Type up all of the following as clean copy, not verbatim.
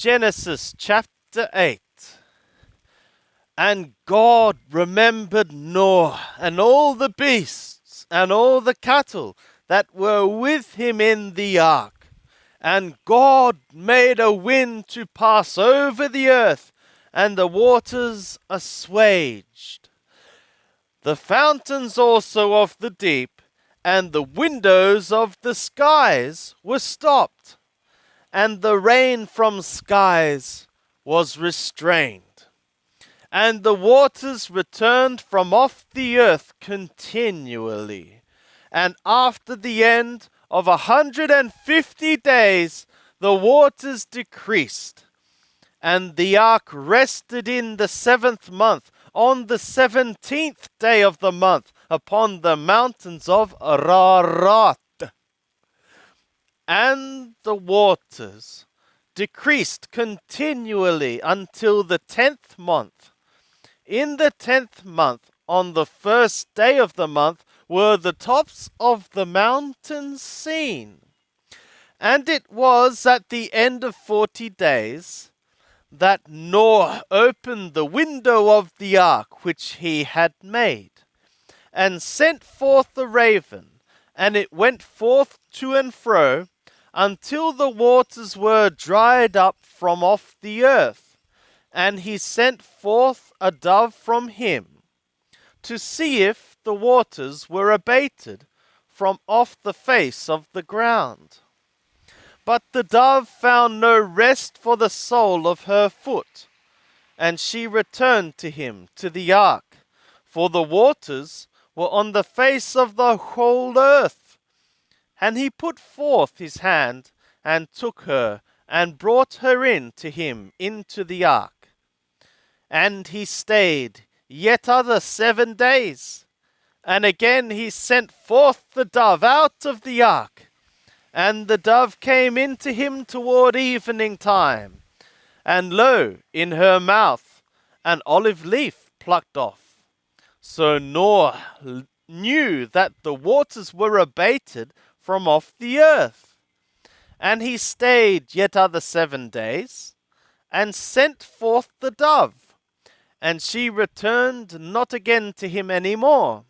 Genesis chapter 8. And God remembered Noah and all the beasts and all the cattle that were with him in the ark. And God made a wind to pass over the earth, and the waters assuaged. The fountains also of the deep and the windows of the skies were stopped, and the rain from skies was restrained. And the waters returned from off the earth continually. And after the end of 150 days, the waters decreased. And the ark rested in the 7th month, on the 17th day of the month, upon the mountains of Ararat. And the waters decreased continually until the 10th month. In the 10th month, on the 1st day of the month, were the tops of the mountains seen. And it was at the end of 40 days that Noah opened the window of the ark which he had made, and sent forth the raven, and it went forth to and fro, until the waters were dried up from off the earth. And he sent forth a dove from him, to see if the waters were abated from off the face of the ground. But the dove found no rest for the sole of her foot, and she returned to him to the ark, for the waters were on the face of the whole earth. And he put forth his hand, and took her, and brought her in to him into the ark. And he stayed yet other 7 days. And again he sent forth the dove out of the ark. And the dove came into him toward evening time. And lo, in her mouth an olive leaf plucked off. So Noah knew that the waters were abated from off the earth. And he stayed yet other 7 days, and sent forth the dove. And she returned not again to him any more.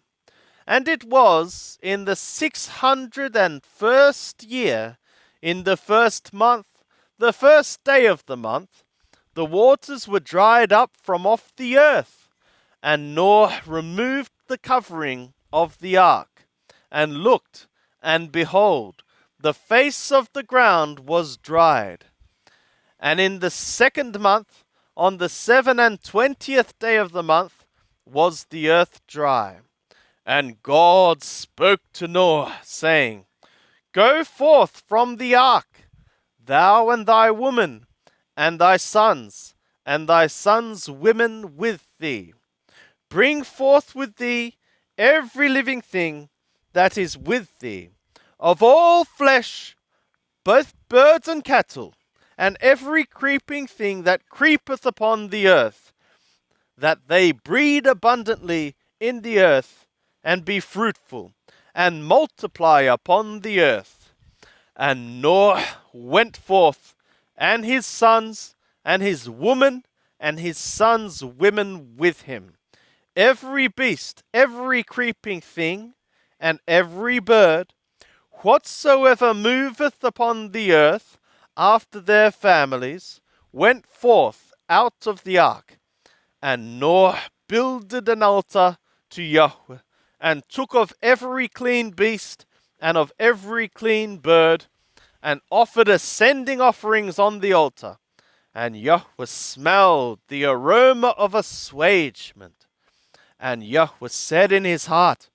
And it was in the 601st year, in the 1st month, the 1st day of the month, the waters were dried up from off the earth. And Noah removed the covering of the ark, and looked, and behold, the face of the ground was dried. And in the 2nd month, on the 27th day of the month, was the earth dry. And God spoke to Noah, saying, Go forth from the ark, thou and thy woman, and thy sons women with thee. Bring forth with thee every living thing that is with thee, of all flesh, both birds and cattle, and every creeping thing that creepeth upon the earth, that they breed abundantly in the earth, and be fruitful, and multiply upon the earth. And Noah went forth, and his sons, and his woman, and his sons' women with him, every beast, every creeping thing, and every bird, whatsoever moveth upon the earth, after their families, went forth out of the ark. And Noah builded an altar to Yahweh, and took of every clean beast, and of every clean bird, and offered ascending offerings on the altar. And Yahweh smelled the aroma of assuagement. And Yahweh said in his heart,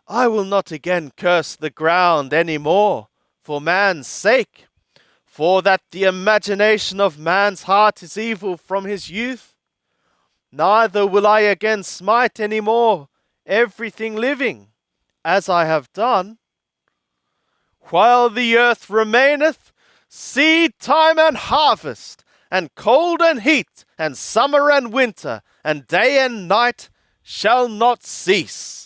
I will not again curse the ground any more for man's sake, for that the imagination of man's heart is evil from his youth. Neither will I again smite any more everything living, as I have done. While the earth remaineth, seed time and harvest, and cold and heat, and summer and winter, and day and night shall not cease.